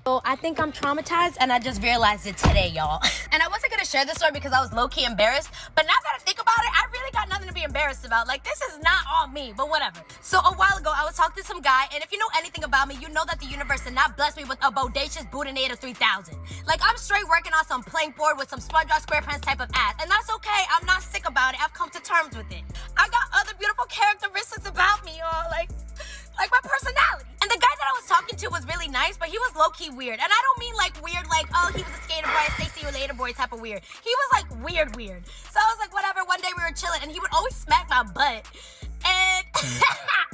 So I think I'm traumatized, and I just realized it today, y'all. And I wasn't gonna share this story because I was low-key embarrassed, but now that I think about it, I really got nothing to be embarrassed about. Like, this is not all me, but whatever. So a while ago, I was talking to some guy, and if you know anything about me, you know that the universe did not bless me with a bodacious Buddha 3000. Like, I'm straight working on some plank board with some SpongeBob SquarePants type of ass, and that's okay. I'm not sick about it. I've come to terms with it. I got other beautiful characteristics about me, y'all, like my personality. And the guy that I was talking to was really nice, but he was low-key weird. And I don't mean like weird, like, oh, he was a skater boy, say see you later boy type of weird. He was like weird. So I was like, whatever. One day we were chilling, and he would always smack my butt. And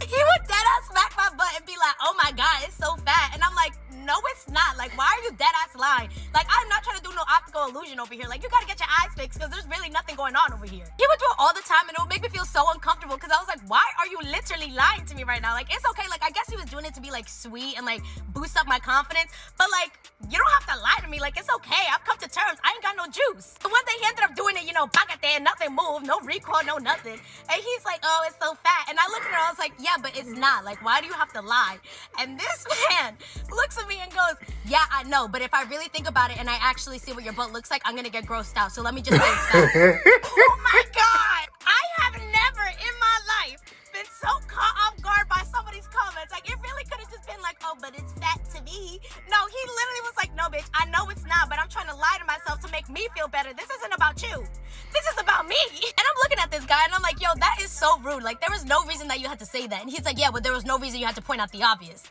he would deadass smack my butt and be like, oh my God, it's so fat. And I'm like, no, it's not. Like, why are you deadass lying? Like, I'm not trying to do no optical illusion over here. Like, you gotta get your eyes fixed because there's really nothing going on over here. He would do it all the time, and it would make me feel so uncomfortable because I was like, why are you literally lying to me right now? Like, it's okay. Like, I guess he was doing it to be like sweet and like boost up my confidence, but like, you don't have to lie to me. Like, it's okay. I've come to terms. I ain't got no juice. And one day he ended up doing it, you know, back at there, nothing moved, no recoil, no nothing. And he's like, oh, it's so fat. And I looked at her, I was like, yeah, but it's not. Like, why do you have to lie? And this man looks at me and goes, yeah, I know, but if I really think about it and I actually see what your butt looks like, I'm gonna get grossed out. So let me just say it's fat. Oh my God. I have never in my life been so caught off guard by somebody's comments. Like, it really could have just been like, oh, but it's fat to me. No, he literally was like, no, bitch, I know it's not, but I'm trying to lie to myself to make me feel better. This isn't about you. This is about me. And I'm looking at this guy and I'm like, yo, that is so rude. Like, there was no reason that you had to say that. And he's like, yeah, but there was no reason you had to point out the obvious.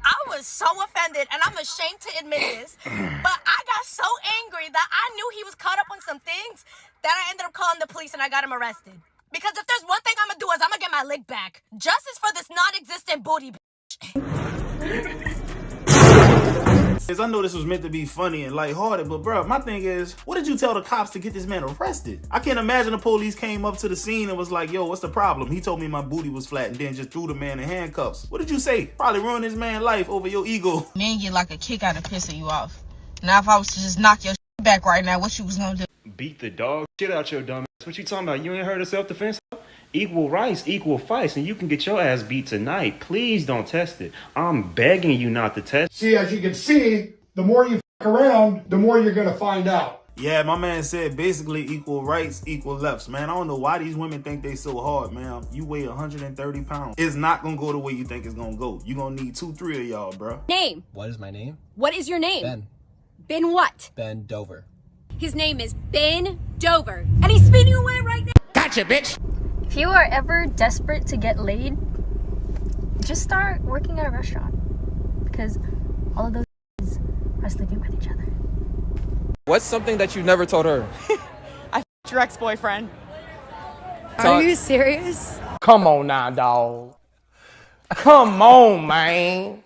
I was so offended, and I'm ashamed to admit this, but I got so angry that I knew he was caught up on some things that I ended up calling the police and I got him arrested. Because if there's one thing I'm gonna do is I'm gonna get my lick back. Justice for this non-existent booty bitch. I know this was meant to be funny and lighthearted, but bro, my thing is, what did you tell the cops to get this man arrested? I can't imagine the police came up to the scene and was like, yo, what's the problem? He told me my booty was flat and then just threw the man in handcuffs. What did you say? Probably ruined this man's life over your ego. Men get like a kick out of pissing you off. Now if I was to just knock your back right now, what you was gonna do? Beat the dog shit out your dumb ass. What you talking about? You ain't heard of self-defense? Equal rights, equal fights, and you can get your ass beat tonight. Please don't test it. I'm begging you not to test. See, as you can see, the more you f around, the more you're gonna find out. Yeah, my man said basically equal rights, equal lefts. Man, I don't know why these women think they so hard, man. You weigh 130 pounds. It's not gonna go the way you think it's gonna go. You're gonna need 2-3 of y'all, bro. Name. What is my name? What is your name? Ben. Ben what? Ben Dover. His name is Ben Dover. And he's speeding away right now. Gotcha, bitch! If you are ever desperate to get laid, just start working at a restaurant. Because all of those are sleeping with each other. What's something that you never told her? I f***ed your ex-boyfriend. Are you serious? Come on now, dog. Come on, man.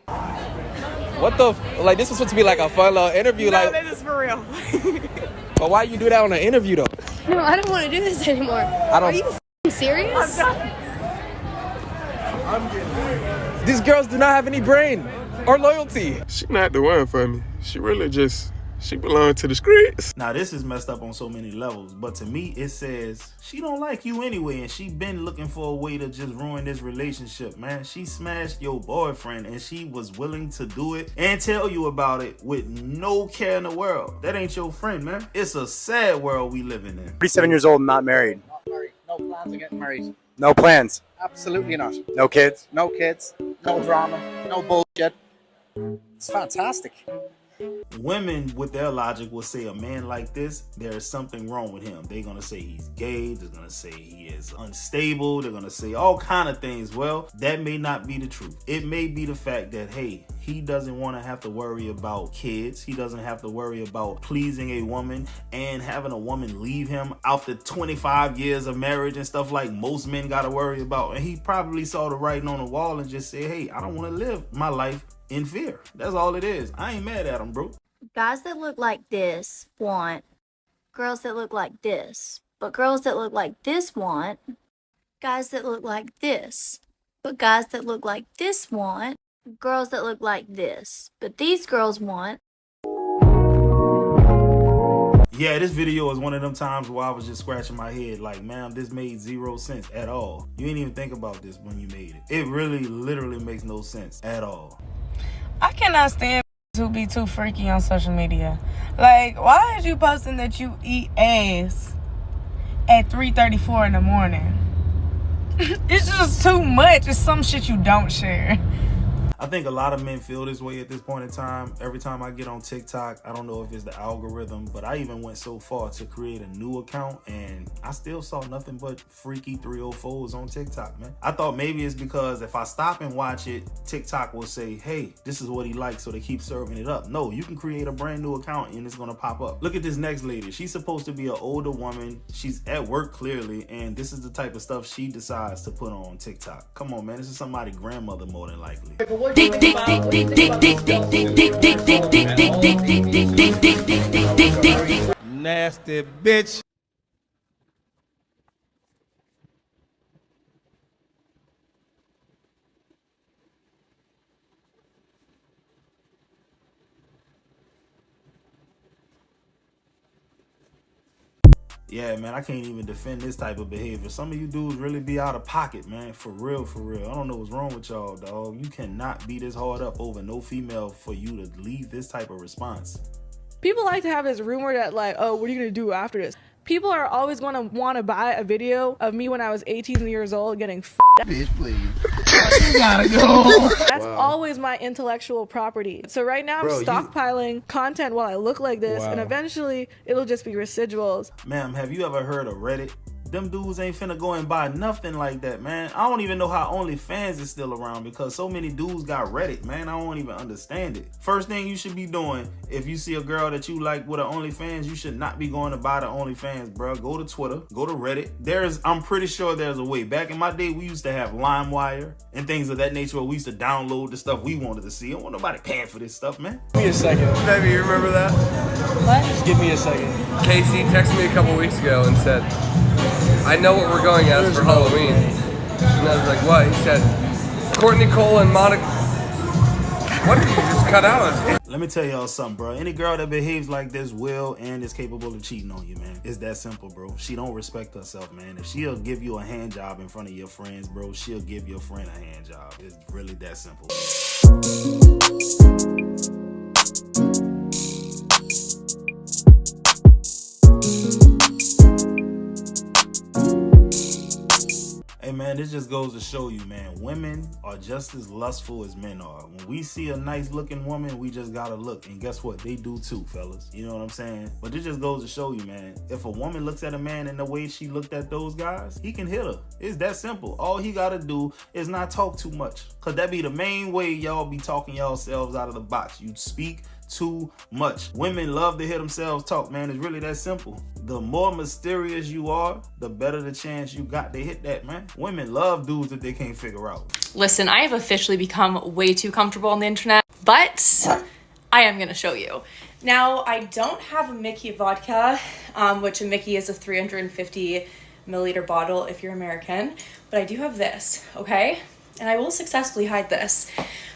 What the like, this was supposed to be like a fun little interview. No, like, this is for real. but why you do that on an interview though? No, I don't want to do this anymore. Are you f***ing serious? These girls do not have any brain or loyalty. She not the one for me. She really she belong to the streets. Now this is messed up on so many levels, but to me it says she don't like you anyway, and she been looking for a way to just ruin this relationship, man. She smashed your boyfriend and she was willing to do it and tell you about it with no care in the world. That ain't your friend, man. It's a sad world we living in. 37 years old and not married. Not married. No plans of getting married. No plans. Absolutely not. No kids. No kids. No drama. No bullshit. It's fantastic. Women with their logic will say a man like this, there is something wrong with him. They're gonna say he's gay, they're gonna say he is unstable, they're gonna say all kind of things. Well, that may not be the truth. It may be the fact that, hey, he doesn't want to have to worry about kids. He doesn't have to worry about pleasing a woman and having a woman leave him after 25 years of marriage and stuff like most men gotta worry about. And he probably saw the writing on the wall and just said, hey, I don't want to live my life in fear. That's all it is. I ain't mad at him, bro. Guys that look like this want girls that look like this. But girls that look like this want guys that look like this. But guys that look like this want girls that look like this. But these girls want... Yeah, this video is one of them times where I was just scratching my head like, man, this made zero sense at all. You didn't even think about this when you made it. It really, literally makes no sense at all. I cannot stand who be too freaky on social media. Like, why is you posting that you eat ass at 3:34 in the morning? It's just too much. It's some shit you don't share. I think a lot of men feel this way at this point in time. Every time I get on TikTok, I don't know if it's the algorithm, but I even went so far to create a new account and I still saw nothing but freaky 304s on TikTok, man. I thought maybe it's because if I stop and watch it, TikTok will say, hey, this is what he likes, so they keep serving it up. No, you can create a brand new account and it's gonna pop up. Look at this next lady. She's supposed to be an older woman. She's at work clearly, and this is the type of stuff she decides to put on TikTok. Come on, man, this is somebody's grandmother more than likely. Nasty bitch. Yeah, man, I can't even defend this type of behavior. Some of you dudes really be out of pocket, man. For real, for real. I don't know what's wrong with y'all, dog. You cannot be this hard up over no female for you to leave this type of response. People like to have this rumor that like, oh, what are you gonna do after this? People are always gonna want to buy a video of me when I was 18 years old getting fucked. Bitch, please. You gotta go. That's always my intellectual property. So right now I'm stockpiling content while I look like this, and eventually it'll just be residuals. Ma'am, have you ever heard of Reddit? Them dudes ain't finna go and buy nothing like that, man. I don't even know how OnlyFans is still around because so many dudes got Reddit, man. I don't even understand it. First thing you should be doing, if you see a girl that you like with an OnlyFans, you should not be going to buy the OnlyFans, bro. Go to Twitter, go to Reddit. I'm pretty sure there's a way. Back in my day, we used to have LimeWire and things of that nature where we used to download the stuff we wanted to see. I don't want nobody paying for this stuff, man. Give me a second. Baby, you remember that? What? Just give me a second. Casey texted me a couple weeks ago and said, I know what we're going as for Halloween. And I was like, what? He said, Courtney Cole and Monica. What did you just cut out? Let me tell y'all something, bro. Any girl that behaves like this will and is capable of cheating on you, man. It's that simple, bro. She don't respect herself, man. If she'll give you a hand job in front of your friends, bro, she'll give your friend a hand job. It's really that simple. Hey man, this just goes to show you, man, women are just as lustful as men are. When we see a nice looking woman, we just gotta look. And guess what? They do too, fellas. You know what I'm saying? But this just goes to show you, man, if a woman looks at a man in the way she looked at those guys, he can hit her. It's that simple. All he gotta do is not talk too much. Cause that be the main way y'all be talking yourselves out of the box. You speak too much. Women love to hear themselves talk, man. It's really that simple. The more mysterious you are, the better the chance you got to hit that, man. Women love dudes that they can't figure out. Listen, I have officially become way too comfortable on the internet, but I am gonna show you. Now, I don't have a Mickey vodka, which a Mickey is a 350 milliliter bottle if you're American, but I do have this, okay? And I will successfully hide this.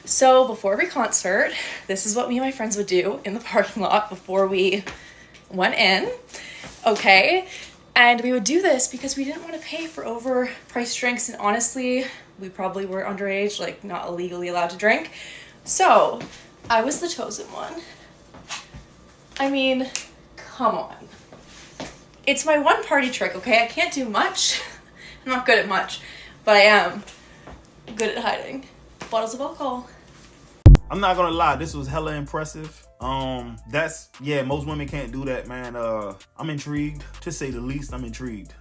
So before every concert, this is what me and my friends would do in the parking lot before we went in, okay? And we would do this because we didn't want to pay for overpriced drinks, and honestly, we probably were underage, like not illegally allowed to drink. So I was the chosen one. I mean, come on. It's my one party trick, okay? I can't do much. I'm not good at much, but I am good at hiding bottles of alcohol. I'm not gonna lie, this was hella impressive. Most women can't do that, man. I'm intrigued, to say the least. I'm intrigued.